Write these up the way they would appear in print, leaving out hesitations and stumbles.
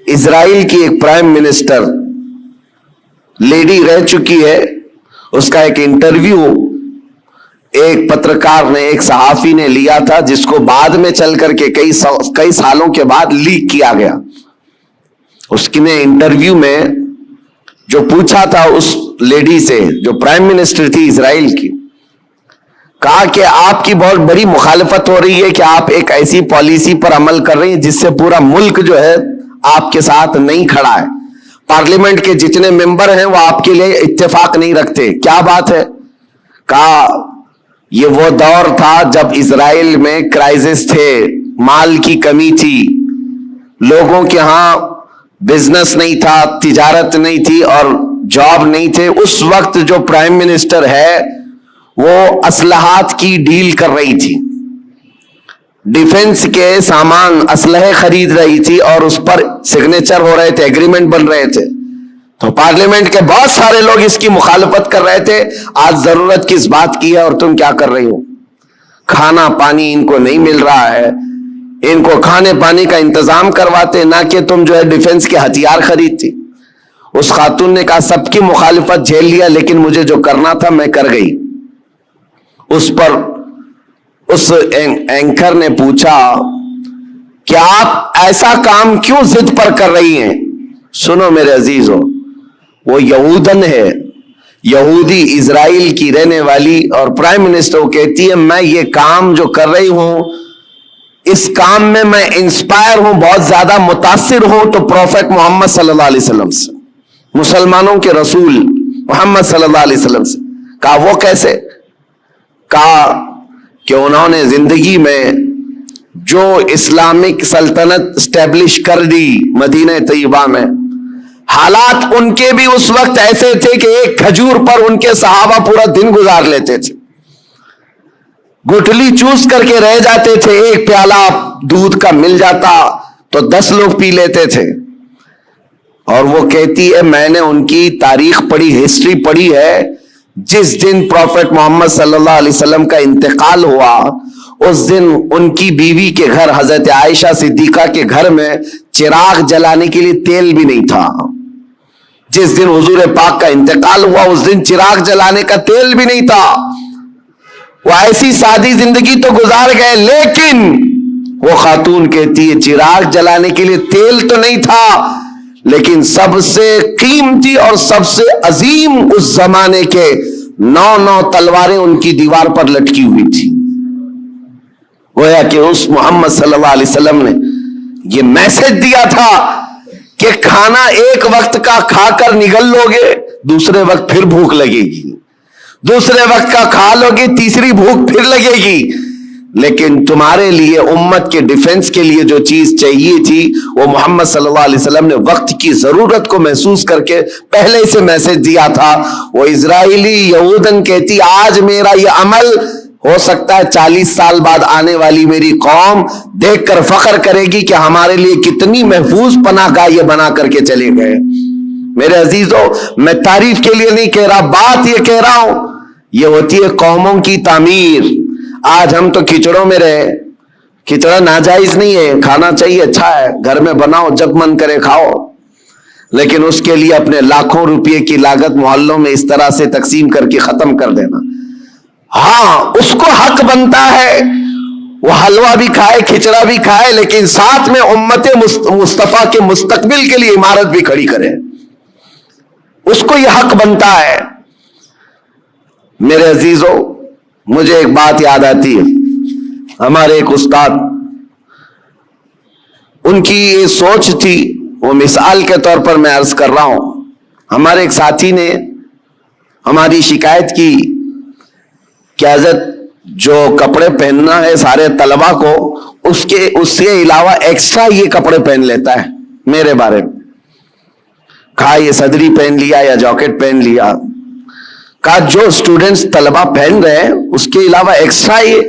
اسرائیل کی ایک prime minister lady رہ چکی ہے، اس کا ایک انٹرویو ایک پترکار نے، ایک صحافی نے لیا تھا، جس کو بعد میں چل کر کے کئی سالوں کے بعد لیک کیا گیا۔ اس کی نے انٹرویو میں جو پوچھا تھا اس لیڈی سے جو پرائم منسٹر تھی اسرائیل کی، کہا کہ آپ کی بہت بڑی مخالفت ہو رہی ہے کہ آپ ایک ایسی پالیسی پر عمل کر رہی ہیں جس سے پورا ملک جو ہے آپ کے ساتھ نہیں کھڑا ہے، پارلیمنٹ کے جتنے ممبر ہیں وہ آپ کے لیے اتفاق نہیں رکھتے، کیا بات ہے؟ کہا یہ وہ دور تھا جب اسرائیل میں کرائسس تھے، مال کی کمی تھی، لوگوں کے ہاں بزنس نہیں تھا، تجارت نہیں تھی اور جاب نہیں تھے۔ اس وقت جو پرائم منسٹر ہے وہ اسلحات کی ڈیل کر رہی تھی، ڈیفنس کے سامان اسلحے خرید رہی تھی اور اس پر سگنیچر ہو رہے تھے، ایگریمنٹ بن رہے تھے، تو پارلیمنٹ کے بہت سارے لوگ اس کی مخالفت کر رہے تھے۔ آج ضرورت کس بات کی ہے اور تم کیا کر رہی ہو؟ کھانا پانی ان کو نہیں مل رہا ہے، ان کو کھانے پانی کا انتظام کرواتے، نہ کہ تم جو ہے ڈیفنس کے ہتھیار خریدتی۔ اس خاتون نے کہا سب کی مخالفت جھیل لیا لیکن مجھے جو کرنا تھا میں کر گئی۔ اس پر اس اینکر نے پوچھا کہ آپ ایسا کام کیوں ضد پر کر رہی ہیں؟ سنو میرے عزیزو، وہ یہودن ہے، یہودی اسرائیل کی رہنے والی، اور پرائم منسٹر کہتی ہے میں یہ کام جو کر رہی ہوں اس کام میں میں انسپائر ہوں، بہت زیادہ متاثر ہوں تو پروفیٹ محمد صلی اللہ علیہ وسلم سے، مسلمانوں کے رسول محمد صلی اللہ علیہ وسلم سے۔ کہا وہ کیسے؟ کہا کہ انہوں نے زندگی میں جو اسلامک سلطنت اسٹیبلش کر دی مدینہ طیبہ میں، حالات ان کے بھی اس وقت ایسے تھے کہ ایک کھجور پر ان کے صحابہ پورا دن گزار لیتے تھے، گٹھلی چوس کر کے رہ جاتے تھے، ایک پیالہ دودھ کا مل جاتا تو 10 لوگ پی لیتے تھے۔ اور وہ کہتی ہے میں نے ان کی تاریخ پڑھی، ہسٹری پڑھی ہے، جس دن پروفیٹ محمد صلی اللہ علیہ وسلم کا انتقال ہوا اس دن ان کی بیوی کے گھر حضرت عائشہ صدیقہ کے گھر میں چراغ جلانے کے لیے تیل بھی نہیں تھا۔ جس دن حضور پاک کا انتقال ہوا اس دن چراغ جلانے کا تیل بھی نہیں تھا۔ وہ ایسی سادی زندگی تو گزار گئے، لیکن وہ خاتون کہتی ہے چراغ جلانے کے لیے تیل تو نہیں تھا، لیکن سب سے قیمتی اور سب سے عظیم اس زمانے کے 9 تلواریں ان کی دیوار پر لٹکی ہوئی تھی۔ گویا کہ اس محمد صلی اللہ علیہ وسلم نے یہ میسج دیا تھا کہ کھانا ایک وقت کا کھا کر نگل لوگے، دوسرے وقت پھر بھوک لگے گی، دوسرے وقت کا کھا لوگے تیسری بھوک پھر لگے گی، لیکن تمہارے لیے امت کے ڈیفنس کے لیے جو چیز چاہیے تھی وہ محمد صلی اللہ علیہ وسلم نے وقت کی ضرورت کو محسوس کر کے پہلے سے میسج دیا تھا۔ وہ اسرائیلی یہودن کہتی آج میرا یہ عمل ہو سکتا ہے 40 سال بعد آنے والی میری قوم دیکھ کر فخر کرے گی کہ ہمارے لیے کتنی محفوظ پناہ گاہ یہ بنا کر کے چلے گئے۔ میرے عزیزو، میں تعریف کے لیے نہیں کہہ رہا، بات یہ کہہ رہا ہوں، یہ ہوتی ہے قوموں کی تعمیر۔ آج ہم تو کھچڑوں میں رہے، کھچڑا ناجائز نہیں ہے، کھانا چاہیے، اچھا ہے، گھر میں بناؤ، جب من کرے کھاؤ، لیکن اس کے لیے اپنے لاکھوں روپے کی لاگت محلوں میں اس طرح سے تقسیم کر کے ختم کر دینا۔ ہاں اس کو حق بنتا ہے وہ حلوہ بھی کھائے، کھچڑا بھی کھائے، لیکن ساتھ میں امت مصطفیٰ کے مستقبل کے لیے عمارت بھی کھڑی کرے، اس کو یہ حق بنتا ہے۔ میرے عزیزو، مجھے ایک بات یاد آتی ہے، ہمارے ایک استاد، ان کی یہ سوچ تھی، وہ مثال کے طور پر میں عرض کر رہا ہوں، ہمارے ایک ساتھی نے ہماری شکایت کی کہ حضرت جو کپڑے پہننا ہے سارے طلبہ کو، اس کے علاوہ ایکسٹرا یہ کپڑے پہن لیتا ہے میرے بارے میں۔ کہا یہ صدری پہن لیا یا جاکٹ پہن لیا، کہا جو سٹوڈنٹس طلبہ پہن رہے ہیں اس کے علاوہ ایکسٹرا یہ۔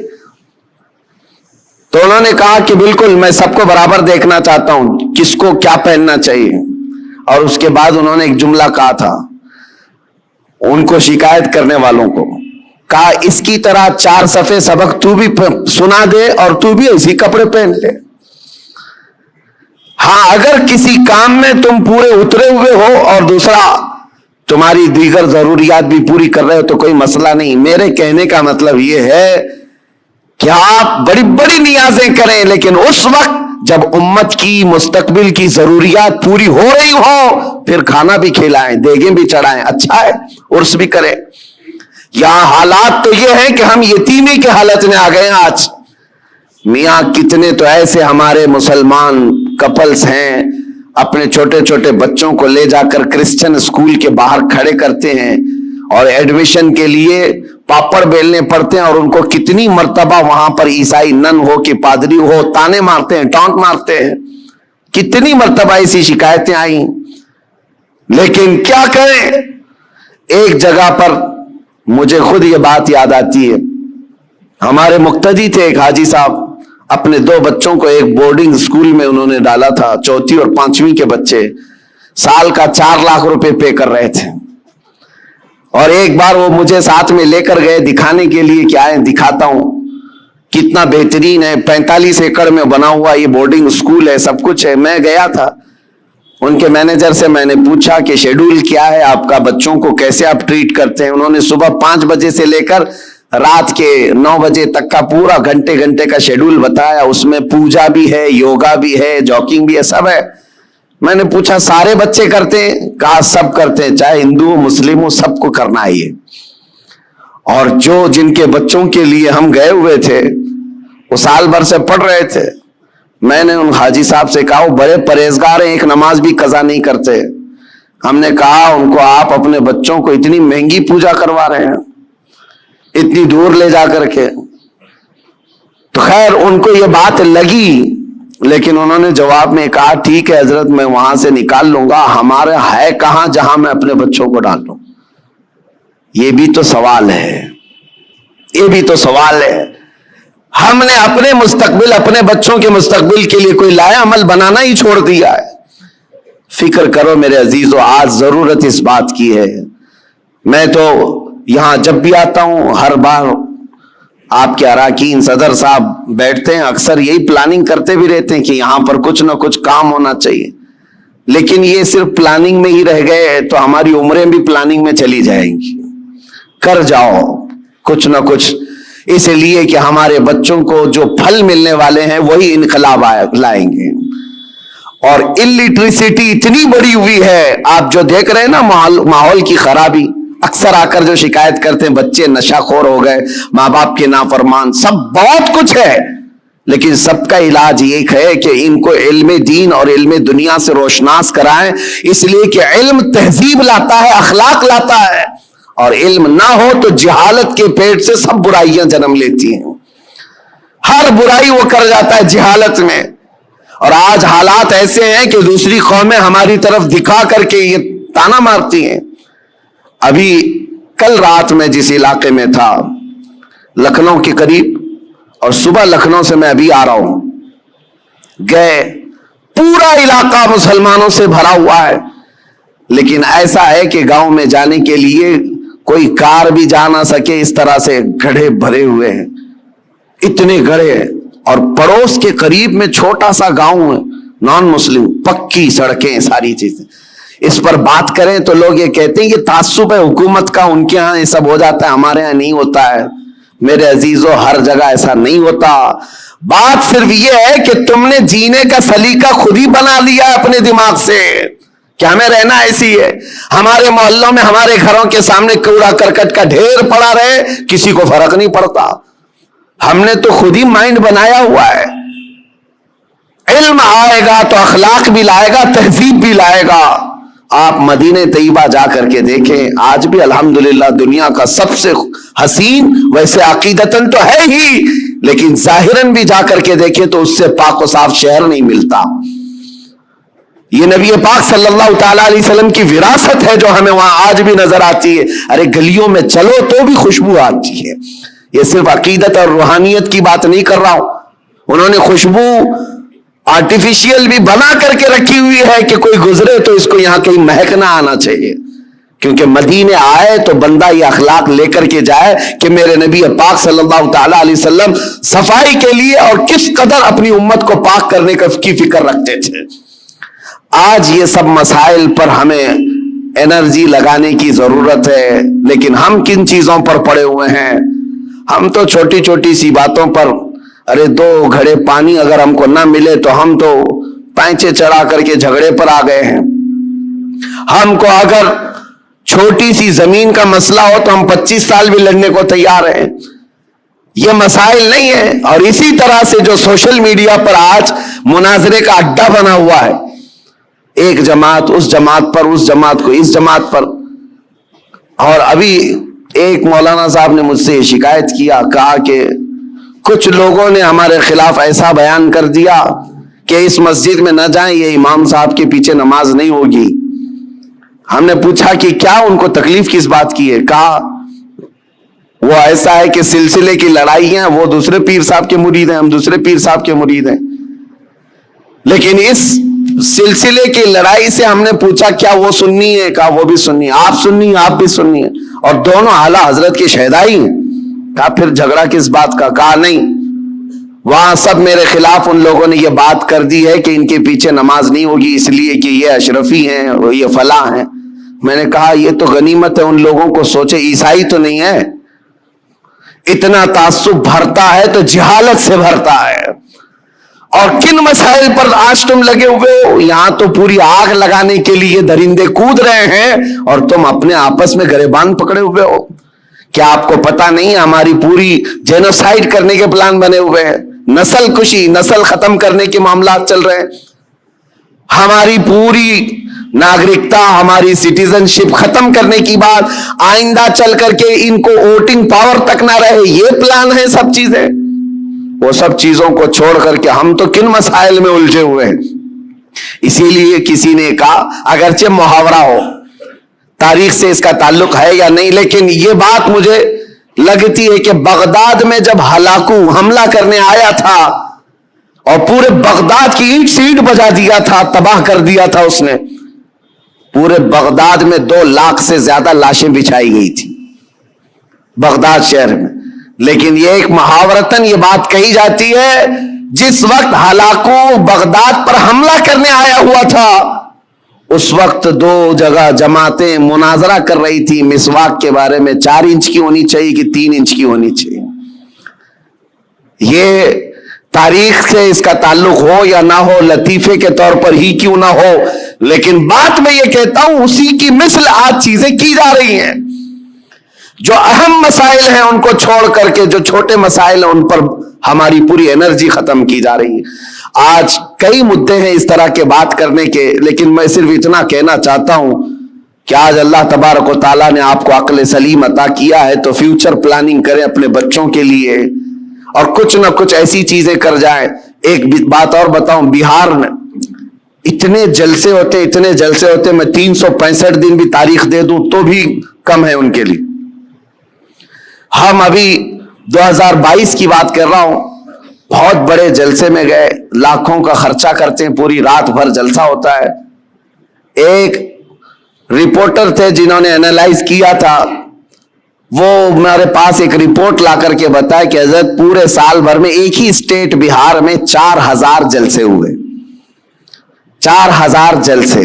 تو انہوں نے کہا کہ بالکل میں سب کو برابر دیکھنا چاہتا ہوں، کس کو کیا پہننا چاہیے۔ اور اس کے بعد انہوں نے ایک جملہ کہا تھا ان کو شکایت کرنے والوں کو، کہا اس کی طرح 4 صفحے سبق تو بھی سنا دے اور تو بھی ایسی کپڑے پہن لے۔ ہاں اگر کسی کام میں تم پورے اترے ہوئے ہو اور دوسرا تمہاری دیگر ضروریات بھی پوری کر رہے ہو تو کوئی مسئلہ نہیں. میرے کہنے کا مطلب یہ ہے کہ آپ بڑی بڑی نیازیں کریں لیکن اس وقت جب امت کی مستقبل کی ضروریات پوری ہو رہی ہو پھر کھانا بھی کھلائیں, دیگیں بھی چڑھائیں, اچھا ہے, عرس بھی کریں. یہاں حالات تو یہ ہے کہ ہم یتیمی کے حالت میں آ گئے ہیں آج. میاں کتنے تو ایسے ہمارے مسلمان کپلز ہیں اپنے چھوٹے چھوٹے بچوں کو لے جا کر کرسچن اسکول کے باہر کھڑے کرتے ہیں اور ایڈمیشن کے لیے پاپڑ بیلنے پڑتے ہیں, اور ان کو کتنی مرتبہ وہاں پر عیسائی نن ہو کہ پادری ہو تانے مارتے ہیں, ٹانٹ مارتے ہیں. کتنی مرتبہ ایسی شکایتیں آئیں. لیکن کیا کریں, ایک جگہ پر مجھے خود یہ بات یاد آتی ہے. ہمارے مقتدی تھے ایک حاجی صاحب, اپنے 2 بچوں کو ایک بورڈنگ اسکول میں انہوں نے ڈالا تھا, 4 اور 5ویں کے بچے, سال کا 4 لاکھ روپے پے کر رہے تھے. اور ایک بار وہ مجھے ساتھ میں لے کر گئے دکھانے کے لیے کہ آئے دکھاتا ہوں کتنا بہترین ہے, 45 ایکڑ میں بنا ہوا یہ بورڈنگ اسکول ہے, سب کچھ ہے. میں گیا تھا ان کے مینیجر سے, میں نے پوچھا کہ شیڈول کیا ہے آپ کا, بچوں کو کیسے آپ ٹریٹ کرتے ہیں. انہوں نے صبح 5 بجے سے لے کر رات کے 9 بجے تک کا پورا گھنٹے کا شیڈول بتایا. اس میں پوجا بھی ہے, یوگا بھی ہے, جاگنگ بھی ہے, سب ہے. میں نے پوچھا سارے بچے کرتے ہیں؟ کہا سب کرتے ہیں, چاہے ہندو مسلم ہو, سب کو کرنا ہے یہ. اور جن کے بچوں کے لیے ہم گئے ہوئے تھے وہ سال بھر سے پڑھ رہے تھے. میں نے ان حاجی صاحب سے کہا وہ بڑے پرہیزگار ہیں, ایک نماز بھی قضا نہیں کرتے. ہم نے کہا ان کو آپ اپنے بچوں کو اتنی مہنگی پوجا کروا رہے ہیں, اتنی دور لے جا کر کے. تو خیر ان کو یہ بات لگی, لیکن انہوں نے جواب میں کہا ٹھیک ہے حضرت میں وہاں سے نکال لوں گا, ہمارے ہے کہاں جہاں میں اپنے بچوں کو ڈال دوں. یہ بھی تو سوال ہے, یہ بھی تو سوال ہے. ہم نے اپنے مستقبل, اپنے بچوں کے مستقبل کے لیے کوئی لایا عمل بنانا ہی چھوڑ دیا ہے. فکر کرو میرے عزیزو, آج ضرورت اس بات کی ہے. میں تو یہاں جب بھی آتا ہوں ہر بار آپ کے اراکین صدر صاحب بیٹھتے ہیں, اکثر یہی پلاننگ کرتے بھی رہتے ہیں کہ یہاں پر کچھ نہ کچھ کام ہونا چاہیے. لیکن یہ صرف پلاننگ میں ہی رہ گئے تو ہماری عمریں بھی پلاننگ میں چلی جائیں گی. کر جاؤ کچھ نہ کچھ, اس لیے کہ ہمارے بچوں کو جو پھل ملنے والے ہیں وہی انقلاب لائیں گے. اور الٹریسٹی اتنی بڑی ہوئی ہے, آپ جو دیکھ رہے ہیں نا ماحول کی خرابی, اکثر آ کر جو شکایت کرتے ہیں بچے نشہ خور ہو گئے, ماں باپ کے نافرمان, سب بہت کچھ ہے. لیکن سب کا علاج یہ ہے کہ ان کو علم دین اور علم دنیا سے روشناس کرائیں, اس لیے کہ علم تہذیب لاتا ہے, اخلاق لاتا ہے, اور علم نہ ہو تو جہالت کے پیٹ سے سب برائیاں جنم لیتی ہیں. ہر برائی وہ کر جاتا ہے جہالت میں. اور آج حالات ایسے ہیں کہ دوسری قومیں ہماری طرف دکھا کر کے یہ تانا مارتی ہیں. ابھی کل رات میں جس علاقے میں تھا لکھنؤ کے قریب, اور صبح لکھنؤ سے میں ابھی آ رہا ہوں, گئے پورا علاقہ مسلمانوں سے بھرا ہوا ہے. لیکن ایسا ہے کہ گاؤں میں جانے کے لیے کوئی کار بھی جا نہ سکے, اس طرح سے گڑھے بھرے ہوئے ہیں, اتنے گڑھے. اور پڑوس کے قریب میں چھوٹا سا گاؤں ہے نان مسلم, پکی سڑکیں, ساری چیزیں. اس پر بات کریں تو لوگ یہ کہتے ہیں یہ تعصب ہے حکومت کا, ان کے ہاں یہ سب ہو جاتا ہے, ہمارے ہاں نہیں ہوتا ہے. میرے عزیزو ہر جگہ ایسا نہیں ہوتا. بات صرف یہ ہے کہ تم نے جینے کا سلیقہ خود ہی بنا لیا اپنے دماغ سے کہ ہمیں رہنا ایسی ہے. ہمارے محلوں میں ہمارے گھروں کے سامنے کوڑا کرکٹ کا ڈھیر پڑا رہے, کسی کو فرق نہیں پڑتا. ہم نے تو خود ہی مائنڈ بنایا ہوا ہے. علم آئے گا تو اخلاق بھی لائے گا, تہذیب بھی لائے گا. آپ مدینہ طیبہ جا کر کے دیکھیں, آج بھی الحمدللہ دنیا کا سب سے حسین, ویسے عقیدتاً تو ہے ہی, لیکن ظاہراً بھی جا کر کے دیکھیں تو اس سے پاک و صاف شہر نہیں ملتا. یہ نبی پاک صلی اللہ تعالی علیہ وسلم کی وراثت ہے جو ہمیں وہاں آج بھی نظر آتی ہے. ارے گلیوں میں چلو تو بھی خوشبو آتی ہے. یہ صرف عقیدت اور روحانیت کی بات نہیں کر رہا ہوں. انہوں نے خوشبو آرٹیفیشیل بھی بنا کر کے رکھی ہوئی ہے کہ کوئی گزرے تو اس کو یہاں کہیں مہک نہ آنا چاہیے, کیونکہ مدینے آئے تو بندہ یہ اخلاق لے کر کے جائے کہ میرے نبی پاک صلی اللہ تعالی علیہ وسلم صفائی کے لیے اور کس قدر اپنی امت کو پاک کرنے کی فکر رکھتے تھے. آج یہ سب مسائل پر ہمیں انرجی لگانے کی ضرورت ہے، لیکن ہم کن چیزوں پر پڑے ہوئے ہیں؟ ہم تو چھوٹی چھوٹی سی باتوں پر، ارے 2 گھڑے پانی اگر ہم کو نہ ملے تو ہم تو پینچے چڑھا کر کے جھگڑے پر آ گئے ہیں۔ ہم کو اگر چھوٹی سی زمین کا مسئلہ ہو تو ہم 25 سال بھی لڑنے کو تیار ہیں۔ یہ مسائل نہیں ہے۔ اور اسی طرح سے جو سوشل میڈیا پر آج مناظرے کا اڈا بنا ہوا ہے، ایک جماعت اس جماعت پر، اس جماعت کو اس جماعت پر، اور ابھی ایک مولانا صاحب نے مجھ سے شکایت کیا، کہا کہ کچھ لوگوں نے ہمارے خلاف ایسا بیان کر دیا کہ اس مسجد میں نہ جائیں، یہ امام صاحب کے پیچھے نماز نہیں ہوگی۔ ہم نے پوچھا کہ کیا ان کو تکلیف کس بات کی ہے؟ کہا وہ ایسا ہے کہ سلسلے کی لڑائی ہیں، وہ دوسرے پیر صاحب کے مرید ہیں، ہم دوسرے پیر صاحب کے مرید ہیں، لیکن اس سلسلے کی لڑائی سے ہم نے پوچھا کیا وہ سنی ہے؟ کہا وہ بھی سنی ہے۔ آپ سنی ہیں؟ آپ بھی سنی ہیں، اور دونوں اعلیٰ حضرت کے شہدائی ہیں۔ کہا پھر جھگڑا کس بات کا؟ کہا نہیں، وہاں سب میرے خلاف ان لوگوں نے یہ بات کر دی ہے کہ ان کے پیچھے نماز نہیں ہوگی اس لیے کہ یہ اشرفی ہیں اور یہ فلاں ہیں۔ میں نے کہا یہ تو غنیمت ہے ان لوگوں کو، سوچے عیسائی تو نہیں ہے۔ اتنا تعصب بھرتا ہے تو جہالت سے بھرتا ہے۔ اور کن مسائل پر آج تم لگے ہوئے ہو؟ یہاں تو پوری آگ لگانے کے لیے درندے کود رہے ہیں اور تم اپنے آپس میں گریبان پکڑے ہوئے ہو۔ کیا آپ کو پتا نہیں ہماری پوری جینوسائیڈ کرنے کے پلان بنے ہوئے ہیں، نسل کشی، نسل ختم کرنے کے معاملات چل رہے ہیں، ہماری پوری ناگرکتا، ہماری سٹیزن شپ ختم کرنے کی بات، آئندہ چل کر کے ان کو ووٹنگ پاور تک نہ رہے، یہ پلان ہے سب چیزیں۔ وہ سب چیزوں کو چھوڑ کر کے ہم تو کن مسائل میں الجھے ہوئے ہیں۔ اسی لیے کسی نے کہا، اگرچہ محاورہ ہو، تاریخ سے اس کا تعلق ہے یا نہیں، لیکن یہ بات مجھے لگتی ہے کہ بغداد میں جب ہلاکو حملہ کرنے آیا تھا اور پورے بغداد کی اینٹ سے اینٹ بجا دیا تھا، تباہ کر دیا تھا اس نے، پورے بغداد میں 2 لاکھ سے زیادہ لاشیں بچھائی گئی تھی بغداد شہر میں۔ لیکن یہ ایک محاورتاً یہ بات کہی جاتی ہے، جس وقت ہلاکو بغداد پر حملہ کرنے آیا ہوا تھا اس وقت 2 جگہ جماعتیں مناظرہ کر رہی تھی مسواک کے بارے میں، 4 انچ کی ہونی چاہیے کہ 3 انچ کی ہونی چاہیے۔ یہ تاریخ سے اس کا تعلق ہو یا نہ ہو، لطیفے کے طور پر ہی کیوں نہ ہو، لیکن بات میں یہ کہتا ہوں اسی کی مثل آج چیزیں کی جا رہی ہیں۔ جو اہم مسائل ہیں ان کو چھوڑ کر کے جو چھوٹے مسائل ہیں ان پر ہماری پوری انرجی ختم کی جا رہی ہے۔ آج کئی مدے ہیں اس طرح کے بات کرنے کے، لیکن میں صرف اتنا کہنا چاہتا ہوں کہ آج اللہ تبارک و تعالیٰ نے آپ کو عقل سلیم عطا کیا ہے تو فیوچر پلاننگ کریں اپنے بچوں کے لیے اور کچھ نہ کچھ ایسی چیزیں کر جائیں۔ ایک بات اور بتاؤں، بہار میں اتنے جلسے ہوتے میں 365 دن بھی تاریخ دے دوں تو بھی کم ہے ان کے لیے۔ ہم ابھی 2022 کی بات کر رہا ہوں، بہت بڑے جلسے میں گئے، لاکھوں کا خرچہ کرتے ہیں، پوری رات بھر جلسہ ہوتا ہے۔ ایک رپورٹر تھے جنہوں نے انالائز کیا تھا، وہ میرے پاس ایک رپورٹ لا کر کے بتایا کہ حضرت پورے سال بھر میں ایک ہی اسٹیٹ بہار میں 4000 جلسے ہوئے، 4000 جلسے،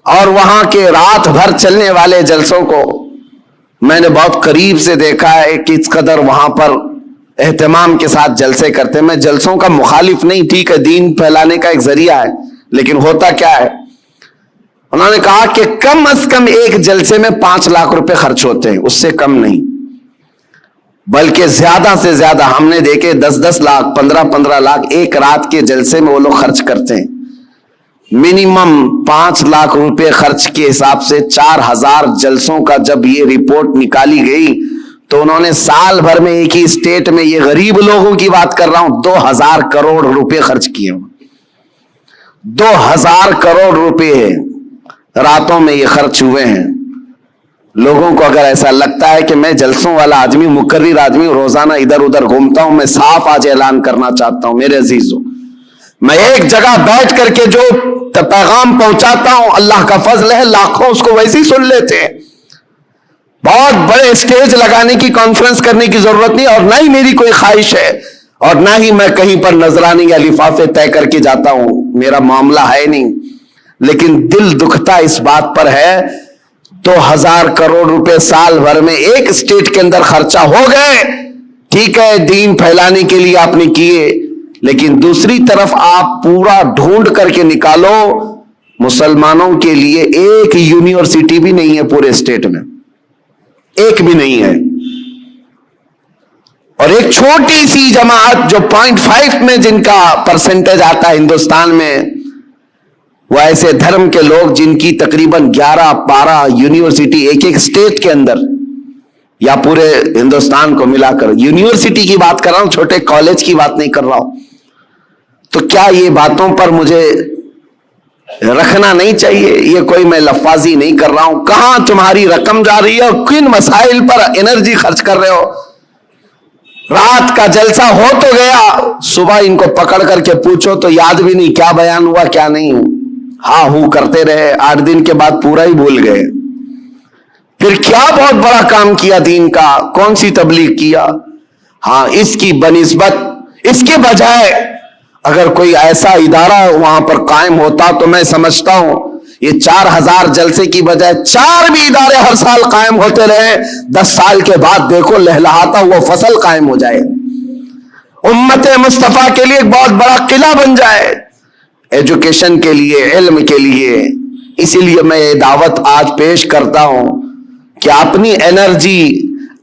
اور وہاں کے رات بھر چلنے والے جلسوں کو میں نے بہت قریب سے دیکھا ہے کہ اس قدر وہاں پر اہتمام کے ساتھ جلسے کرتے۔ میں جلسوں کا مخالف نہیں، ٹھیک ہے، دین پھیلانے کا ایک ذریعہ ہے، لیکن ہوتا کیا ہے، انہوں نے کہا کہ کم از کم ایک جلسے میں 5 لاکھ روپے خرچ ہوتے ہیں، اس سے کم نہیں، بلکہ زیادہ سے زیادہ ہم نے دیکھے 10-10 لاکھ 15-15 لاکھ ایک رات کے جلسے میں وہ لوگ خرچ کرتے ہیں۔ منیمم 5 لاکھ روپے خرچ کے حساب سے 4000 جلسوں کا جب یہ رپورٹ نکالی گئی تو انہوں نے سال بھر میں ایک ہی اسٹیٹ میں، یہ غریب لوگوں کی بات کر رہا ہوں، 2000 کروڑ روپے خرچ کیے، 2000 کروڑ روپے راتوں میں یہ خرچ ہوئے ہیں۔ لوگوں کو اگر ایسا لگتا ہے کہ میں جلسوں والا آدمی، مقرر آدمی، روزانہ ادھر ادھر گھومتا ہوں، میں صاف آج اعلان کرنا چاہتا ہوں میرے عزیزوں، میں ایک جگہ بیٹھ کر کے جو پیغام پہنچاتا ہوں اللہ کا فضل ہے، لاکھوں اس کو ویسے ہی سن لیتے ہیں۔ بہت بڑے اسٹیج لگانے کی، کانفرنس کرنے کی ضرورت نہیں، اور نہ ہی میری کوئی خواہش ہے۔ اور نہ ہی میں کہیں پر نذرانے یا لفافے طے کر کے جاتا ہوں، میرا معاملہ ہے نہیں، لیکن دل دکھتا اس بات پر ہے تو 1000 کروڑ روپے سال بھر میں ایک اسٹیٹ کے اندر خرچہ ہو گئے، ٹھیک ہے دین پھیلانے کے لیے آپ نے کیے، لیکن دوسری طرف آپ پورا ڈھونڈ کر کے نکالو مسلمانوں کے لیے ایک یونیورسٹی بھی نہیں ہے پورے اسٹیٹ میں، ایک بھی نہیں ہے، اور ایک چھوٹی سی جماعت جو 0.5 میں جن کا پرسنٹیج آتا ہے ہندوستان میں، وہ ایسے دھرم کے لوگ جن کی تقریباً 11-12 یونیورسٹی ایک ایک اسٹیٹ کے اندر یا پورے ہندوستان کو ملا کر، یونیورسٹی کی بات کر رہا ہوں، چھوٹے کالج کی بات نہیں کر رہا ہوں، تو کیا یہ باتوں پر مجھے رکھنا نہیں چاہیے؟ یہ کوئی میں لفاظی نہیں کر رہا ہوں، کہاں تمہاری رقم جا رہی ہے اور کن مسائل پر انرجی خرچ کر رہے ہو؟ رات کا جلسہ ہو تو گیا، صبح ان کو پکڑ کر کے پوچھو تو یاد بھی نہیں کیا بیان ہوا کیا نہیں، ہاں ہو کرتے رہے، 8 دن کے بعد پورا ہی بھول گئے۔ پھر کیا بہت بڑا کام کیا دین کا، کون سی تبلیغ کیا؟ ہاں اس کی بنسبت، اس کے بجائے اگر کوئی ایسا ادارہ وہاں پر قائم ہوتا تو میں سمجھتا ہوں یہ 4000 جلسے کی بجائے 4 بھی ادارے ہر سال قائم ہوتے رہے، 10 سال کے بعد دیکھو لہلہاتا ہوا فصل قائم ہو جائے، امت مصطفیٰ کے لیے ایک بہت بڑا قلعہ بن جائے، ایجوکیشن کے لیے، علم کے لیے۔ اسی لیے میں یہ دعوت آج پیش کرتا ہوں کہ اپنی انرجی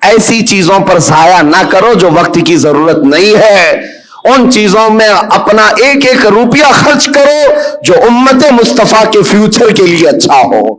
ایسی چیزوں پر ضائع نہ کرو جو وقت کی ضرورت نہیں ہے، ان چیزوں میں اپنا ایک ایک روپیہ خرچ کرو جو امت مصطفیٰ کے فیوچر کے لیے اچھا ہو۔